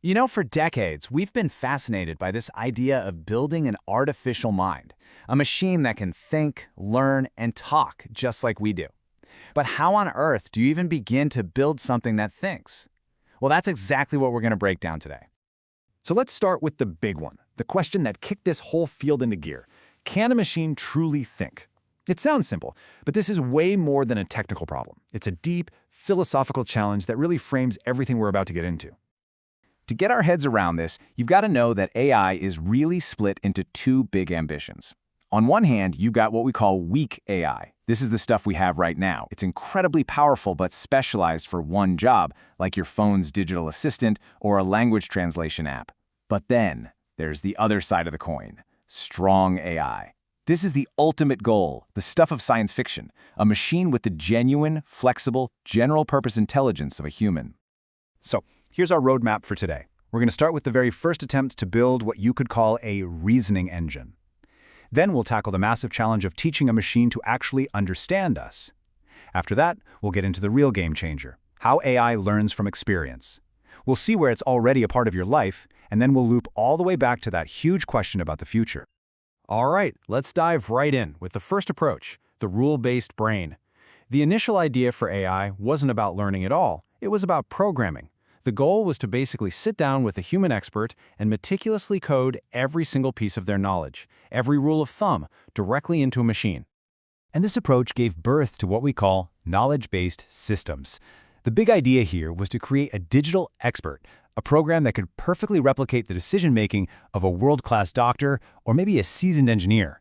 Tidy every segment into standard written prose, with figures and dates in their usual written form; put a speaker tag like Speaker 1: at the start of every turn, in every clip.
Speaker 1: For decades, we've been fascinated by this idea of building an artificial mind, a machine that can think, learn, and talk just like we do. But how on earth do you even begin to build something that thinks? Well, that's exactly what we're going to break down today.
Speaker 2: So let's start with the big one, the question that kicked this whole field into gear. Can a machine truly think? It sounds simple, but this is way more than a technical problem. It's a deep, philosophical challenge that really frames everything we're about to get into.
Speaker 1: To get our heads around this, you've got to know that AI is really split into two big ambitions. On one hand, you got what we call weak AI. This is the stuff we have right now. It's incredibly powerful but specialized for one job, like your phone's digital assistant or a language translation app. But then, there's the other side of the coin, strong AI. This is the ultimate goal, the stuff of science fiction, a machine with the genuine, flexible, general-purpose intelligence of a human.
Speaker 2: So here's our roadmap for today. We're going to start with the very first attempt to build what you could call a reasoning engine. Then we'll tackle the massive challenge of teaching a machine to actually understand us. After that, we'll get into the real game changer, how AI learns from experience. We'll see where it's already a part of your life, and then we'll loop all the way back to that huge question about the future. All right, let's dive right in with the first approach, the rule-based brain. The initial idea for AI wasn't about learning at all. It was about programming. The goal was to basically sit down with a human expert and meticulously code every single piece of their knowledge, every rule of thumb, directly into a machine. And this approach gave birth to what we call knowledge-based systems. The big idea here was to create a digital expert, a program that could perfectly replicate the decision-making of a world-class doctor or maybe a seasoned engineer.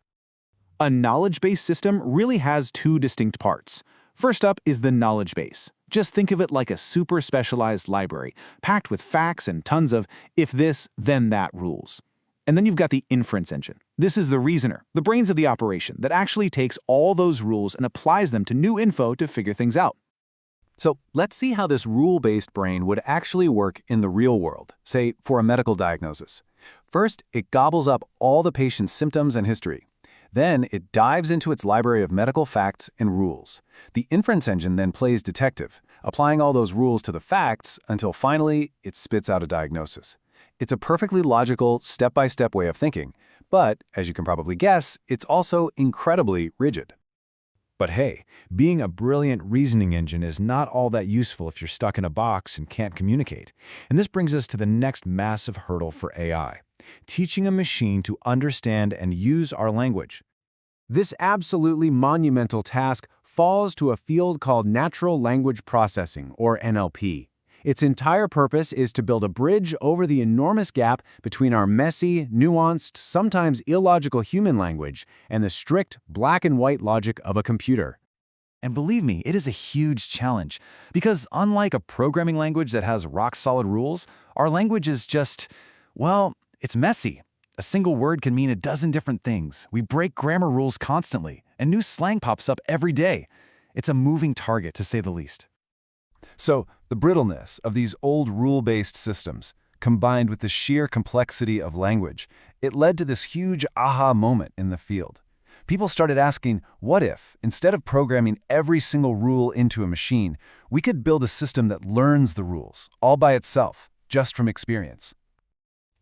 Speaker 2: A knowledge-based system really has two distinct parts. First up is the knowledge base. Just think of it like a super specialized library, packed with facts and tons of if this, then that rules. And then you've got the inference engine. This is the reasoner, the brains of the operation, that actually takes all those rules and applies them to new info to figure things out. So let's see how this rule-based brain would actually work in the real world, say for a medical diagnosis. First, it gobbles up all the patient's symptoms and history. Then it dives into its library of medical facts and rules. The inference engine then plays detective, applying all those rules to the facts until finally it spits out a diagnosis. It's a perfectly logical, step-by-step way of thinking, but, as you can probably guess, it's also incredibly rigid. But hey, being a brilliant reasoning engine is not all that useful if you're stuck in a box and can't communicate. And this brings us to the next massive hurdle for AI. Teaching a machine to understand and use our language. This absolutely monumental task falls to a field called natural language processing, or NLP. Its entire purpose is to build a bridge over the enormous gap between our messy, nuanced, sometimes illogical human language and the strict black and white logic of a computer. And believe me, it is a huge challenge, because unlike a programming language that has rock-solid rules, our language is just, well, it's messy. A single word can mean a dozen different things. We break grammar rules constantly, and new slang pops up every day. It's a moving target, to say the least. So, the brittleness of these old rule-based systems, combined with the sheer complexity of language, it led to this huge aha moment in the field. People started asking, what if, instead of programming every single rule into a machine, we could build a system that learns the rules, all by itself, just from experience?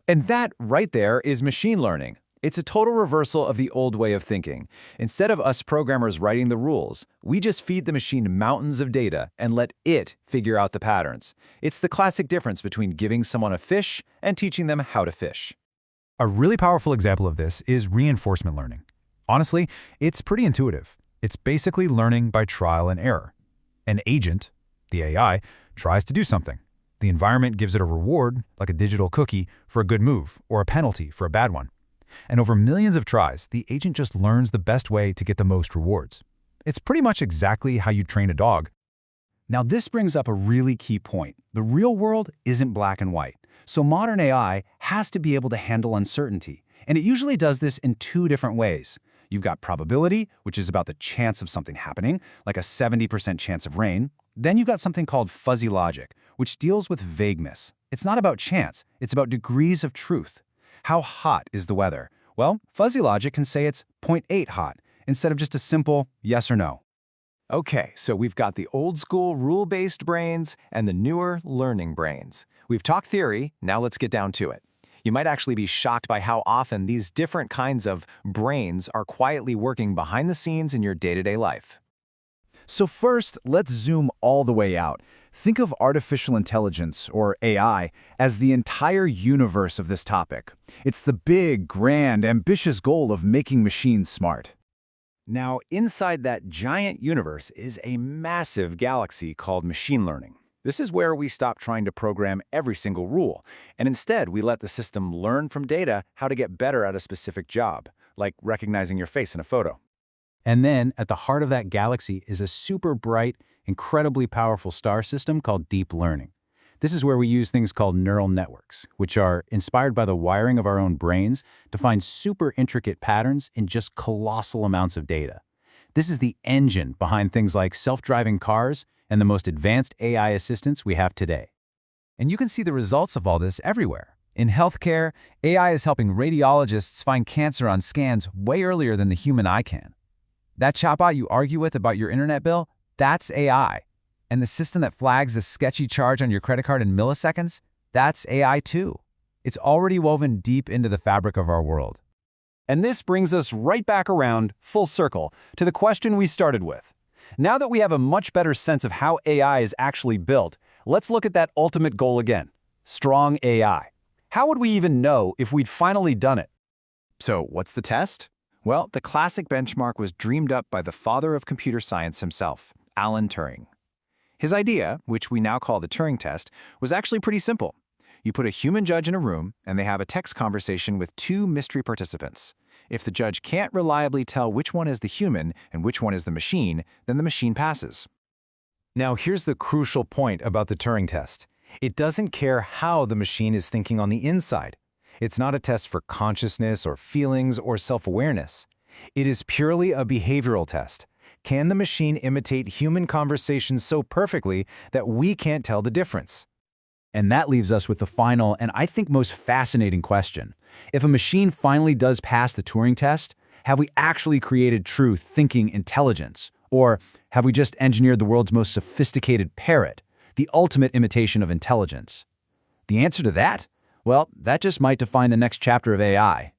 Speaker 2: And that right there is machine learning. It's a total reversal of the old way of thinking. Instead of us programmers writing the rules, we just feed the machine mountains of data and let it figure out the patterns. It's the classic difference between giving someone a fish and teaching them how to fish. A really powerful example of this is reinforcement learning. Honestly, it's pretty intuitive. It's basically learning by trial and error. An agent, the AI, tries to do something. The environment gives it a reward, like a digital cookie, for a good move, or a penalty for a bad one. And over millions of tries, the agent just learns the best way to get the most rewards. It's pretty much exactly how you train a dog. Now this brings up a really key point. The real world isn't black and white, so modern AI has to be able to handle uncertainty. And it usually does this in two different ways. You've got probability, which is about the chance of something happening, like a 70% chance of rain. Then you've got something called fuzzy logic, which deals with vagueness. It's not about chance, it's about degrees of truth. How hot is the weather? Well, fuzzy logic can say it's 0.8 hot, instead of just a simple yes or no.
Speaker 1: Okay, so we've got the old school rule-based brains and the newer learning brains. We've talked theory, now let's get down to it. You might actually be shocked by how often these different kinds of brains are quietly working behind the scenes in your day-to-day life.
Speaker 2: So first, let's zoom all the way out. Think of artificial intelligence, or AI, as the entire universe of this topic. It's the big, grand, ambitious goal of making machines smart. Now, inside that giant universe is a massive galaxy called machine learning. This is where we stop trying to program every single rule, and instead we let the system learn from data how to get better at a specific job, like recognizing your face in a photo. And then, at the heart of that galaxy is a super bright, incredibly powerful star system called deep learning. This is where we use things called neural networks, which are inspired by the wiring of our own brains to find super intricate patterns in just colossal amounts of data. This is the engine behind things like self-driving cars and the most advanced AI assistants we have today. And you can see the results of all this everywhere. In healthcare, AI is helping radiologists find cancer on scans way earlier than the human eye can. That chatbot you argue with about your internet bill, that's AI. And the system that flags a sketchy charge on your credit card in milliseconds, that's AI too. It's already woven deep into the fabric of our world.
Speaker 3: And this brings us right back around, full circle, to the question we started with. Now that we have a much better sense of how AI is actually built, let's look at that ultimate goal again: strong AI. How would we even know if we'd finally done it?
Speaker 1: So, what's the test? Well, the classic benchmark was dreamed up by the father of computer science himself, Alan Turing. His idea, which we now call the Turing test, was actually pretty simple. You put a human judge in a room, and they have a text conversation with two mystery participants. If the judge can't reliably tell which one is the human and which one is the machine, then the machine passes.
Speaker 3: Now here's the crucial point about the Turing test. It doesn't care how the machine is thinking on the inside. It's not a test for consciousness or feelings or self-awareness. It is purely a behavioral test. Can the machine imitate human conversations so perfectly that we can't tell the difference?
Speaker 2: And that leaves us with the final and I think most fascinating question. If a machine finally does pass the Turing test, have we actually created true thinking intelligence? Or have we just engineered the world's most sophisticated parrot, the ultimate imitation of intelligence? The answer to that? Well, that just might define the next chapter of AI.